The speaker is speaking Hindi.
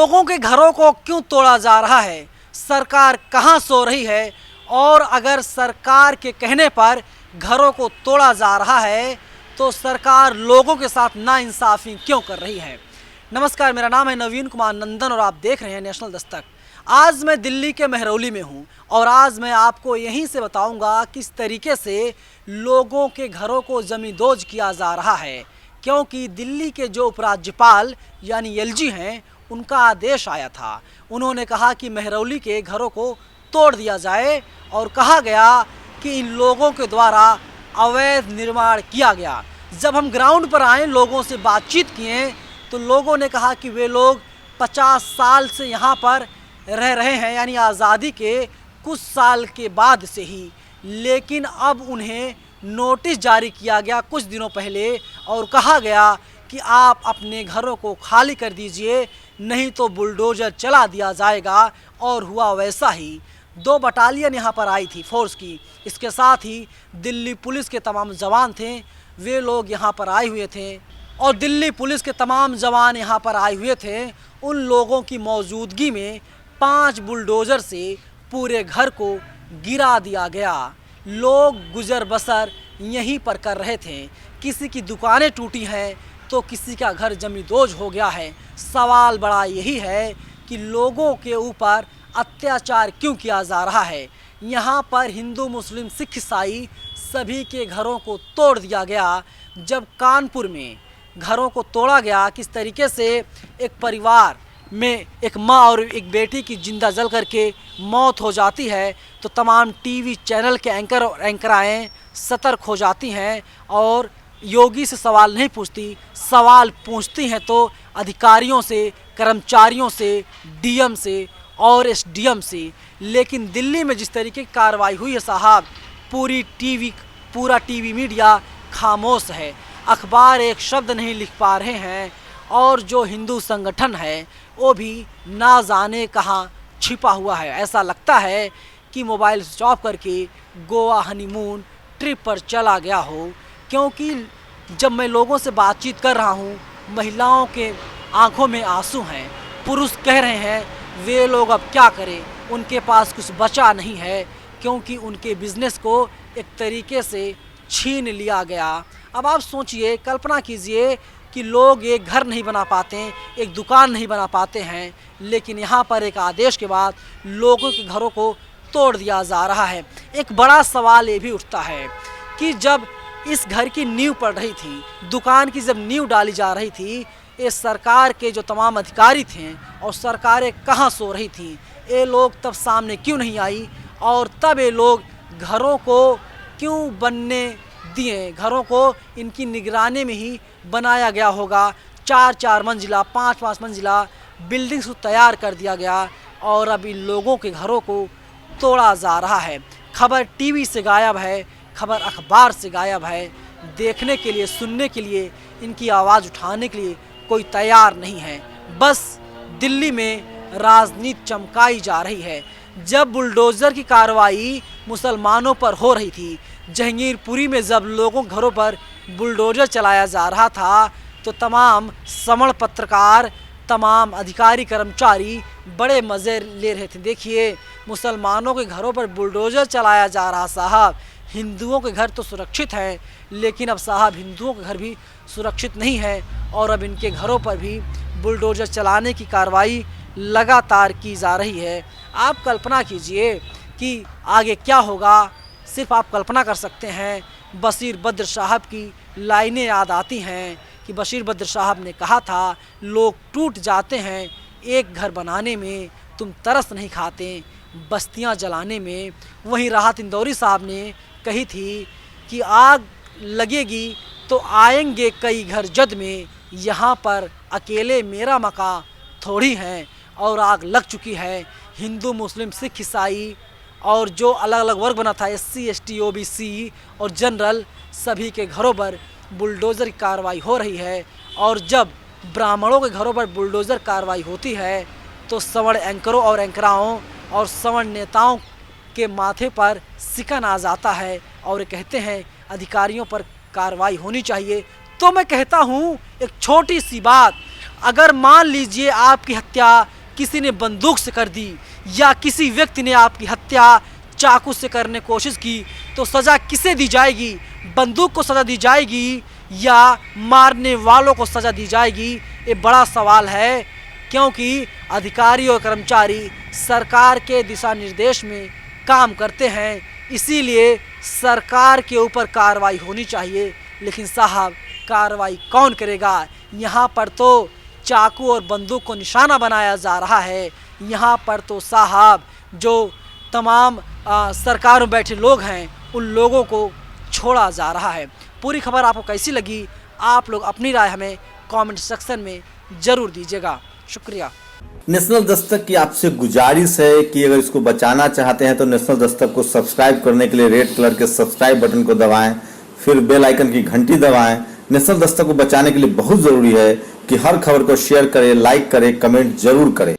लोगों के घरों को क्यों तोड़ा जा रहा है, सरकार कहां सो रही है, और अगर सरकार के कहने पर घरों को तोड़ा जा रहा है तो सरकार लोगों के साथ नाइंसाफ़ी क्यों कर रही है। नमस्कार, मेरा नाम है नवीन कुमार नंदन और आप देख रहे हैं नेशनल दस्तक। आज मैं दिल्ली के महरौली में हूं और आज मैं आपको यहीं से बताऊंगा किस तरीके से लोगों के घरों को जमींदोज किया जा रहा है, क्योंकि दिल्ली के जो उपराज्यपाल यानी एलजी हैं उनका आदेश आया था। उन्होंने कहा कि महरौली के घरों को तोड़ दिया जाए और कहा गया कि इन लोगों के द्वारा अवैध निर्माण किया गया। जब हम ग्राउंड पर आए, लोगों से बातचीत किए तो लोगों ने कहा कि वे लोग 50 साल से यहाँ पर रह रहे हैं, यानी आज़ादी के कुछ साल के बाद से ही, लेकिन अब उन्हें नोटिस जारी किया गया कुछ दिनों पहले और कहा गया कि आप अपने घरों को खाली कर दीजिए, नहीं तो बुलडोज़र चला दिया जाएगा। और हुआ वैसा ही। 2 बटालियन यहाँ पर आई थी फोर्स की, इसके साथ ही दिल्ली पुलिस के तमाम जवान थे, वे लोग यहाँ पर आए हुए थे और दिल्ली पुलिस के तमाम जवान यहाँ पर आए हुए थे। उन लोगों की मौजूदगी में 5 बुलडोज़र से पूरे घर को गिरा दिया गया। लोग गुजर बसर यहीं पर कर रहे थे। किसी की दुकानें टूटी हैं तो किसी का घर जमींदोज हो गया है। सवाल बड़ा यही है कि लोगों के ऊपर अत्याचार क्यों किया जा रहा है। यहाँ पर हिंदू, मुस्लिम, सिख, ईसाई सभी के घरों को तोड़ दिया गया। जब कानपुर में घरों को तोड़ा गया, किस तरीके से एक परिवार में एक माँ और एक बेटी की जिंदा जल करके मौत हो जाती है, तो तमाम टीवी चैनल के एंकर और एंकराएँ सतर्क हो जाती हैं और योगी से सवाल नहीं पूछती, सवाल पूछती हैं तो अधिकारियों से, कर्मचारियों से, डीएम से और एसडीएम से। लेकिन दिल्ली में जिस तरीके की कार्रवाई हुई है साहब, पूरा टीवी मीडिया खामोश है, अखबार एक शब्द नहीं लिख पा रहे हैं और जो हिंदू संगठन है वो भी ना जाने कहाँ छिपा हुआ है। ऐसा लगता है कि मोबाइल स्विच ऑफ करके गोवा हनीमून ट्रिप पर चला गया हो। क्योंकि जब मैं लोगों से बातचीत कर रहा हूँ, महिलाओं के आंखों में आंसू हैं, पुरुष कह रहे हैं वे लोग अब क्या करें, उनके पास कुछ बचा नहीं है, क्योंकि उनके बिजनेस को एक तरीके से छीन लिया गया। अब आप सोचिए, कल्पना कीजिए कि लोग एक घर नहीं बना पाते, एक दुकान नहीं बना पाते हैं, लेकिन यहाँ पर एक आदेश के बाद लोगों के घरों को तोड़ दिया जा रहा है। एक बड़ा सवाल ये भी उठता है कि जब इस घर की नींव पड़ रही थी, दुकान की जब नींव डाली जा रही थी, ये सरकार के जो तमाम अधिकारी थे और सरकारें कहाँ सो रही थी, ये लोग तब सामने क्यों नहीं आई और तब ये लोग घरों को क्यों बनने दिए। घरों को इनकी निगरानी में ही बनाया गया होगा। 4-4 मंजिला, 5-5 मंजिला बिल्डिंग्स को तैयार कर दिया गया और अब इन लोगों के घरों को तोड़ा जा रहा है। खबर टीवी से गायब है, खबर अखबार से गायब है। देखने के लिए, सुनने के लिए, इनकी आवाज़ उठाने के लिए कोई तैयार नहीं है। बस दिल्ली में राजनीति चमकाई जा रही है। जब बुलडोज़र की कार्रवाई मुसलमानों पर हो रही थी, जहांगीरपुरी में जब लोगों के घरों पर बुलडोज़र चलाया जा रहा था, तो तमाम समण पत्रकार, तमाम अधिकारी, कर्मचारी बड़े मज़े ले रहे थे। देखिए, मुसलमानों के घरों पर बुलडोज़र चलाया जा रहा साहब। हिंदुओं के घर तो सुरक्षित हैं, लेकिन अब साहब हिंदुओं के घर भी सुरक्षित नहीं है और अब इनके घरों पर भी बुलडोज़र चलाने की कार्रवाई लगातार की जा रही है। आप कल्पना कीजिए कि आगे क्या होगा, सिर्फ आप कल्पना कर सकते हैं। बशीर बद्र साहब की लाइनें याद आती हैं कि बशीर बद्र साहब ने कहा था, लोग टूट जाते हैं एक घर बनाने में, तुम तरस नहीं खाते बस्तियां जलाने में। वहीं राहत इंदौरी साहब ने कही थी कि आग लगेगी तो आएंगे कई घर जद में, यहाँ पर अकेले मेरा मकान थोड़ी है और आग लग चुकी है। हिंदू, मुस्लिम, सिख, ईसाई और जो अलग अलग वर्ग बना था, SC, ST, OBC और जनरल, सभी के घरों पर बुलडोज़र की कार्रवाई हो रही है। और जब ब्राह्मणों के घरों पर बुलडोज़र कार्रवाई होती है तो सवर्ण एंकरों और एंकराओं और सवर्ण नेताओं के माथे पर सिकन आ जाता है और कहते हैं अधिकारियों पर कार्रवाई होनी चाहिए। तो मैं कहता हूँ एक छोटी सी बात, अगर मान लीजिए आपकी हत्या किसी ने बंदूक से कर दी या किसी व्यक्ति ने आपकी हत्या चाकू से करने की कोशिश की, तो सज़ा किसे दी जाएगी? बंदूक को सज़ा दी जाएगी या मारने वालों को सज़ा दी जाएगी? ये बड़ा सवाल है, क्योंकि अधिकारी और कर्मचारी सरकार के दिशा निर्देश में काम करते हैं, इसीलिए सरकार के ऊपर कार्रवाई होनी चाहिए। लेकिन साहब, कार्रवाई कौन करेगा? यहाँ पर तो चाकू और बंदूक को निशाना बनाया जा रहा है। यहाँ पर तो साहब जो तमाम सरकार में बैठे लोग हैं उन लोगों को छोड़ा जा रहा है। पूरी खबर आपको कैसी लगी? आप लोग अपनी राय हमें कमेंट सेक्शन में ज़रूर दीजिएगा। शुक्रिया। नेशनल दस्तक की आपसे गुजारिश है कि अगर इसको बचाना चाहते हैं तो नेशनल दस्तक को सब्सक्राइब करने के लिए रेड कलर के सब्सक्राइब बटन को दबाएं, फिर बेल आइकन की घंटी दबाएं। नेशनल दस्तक को बचाने के लिए बहुत ज़रूरी है कि हर खबर को शेयर करें, लाइक करें, कमेंट जरूर करें।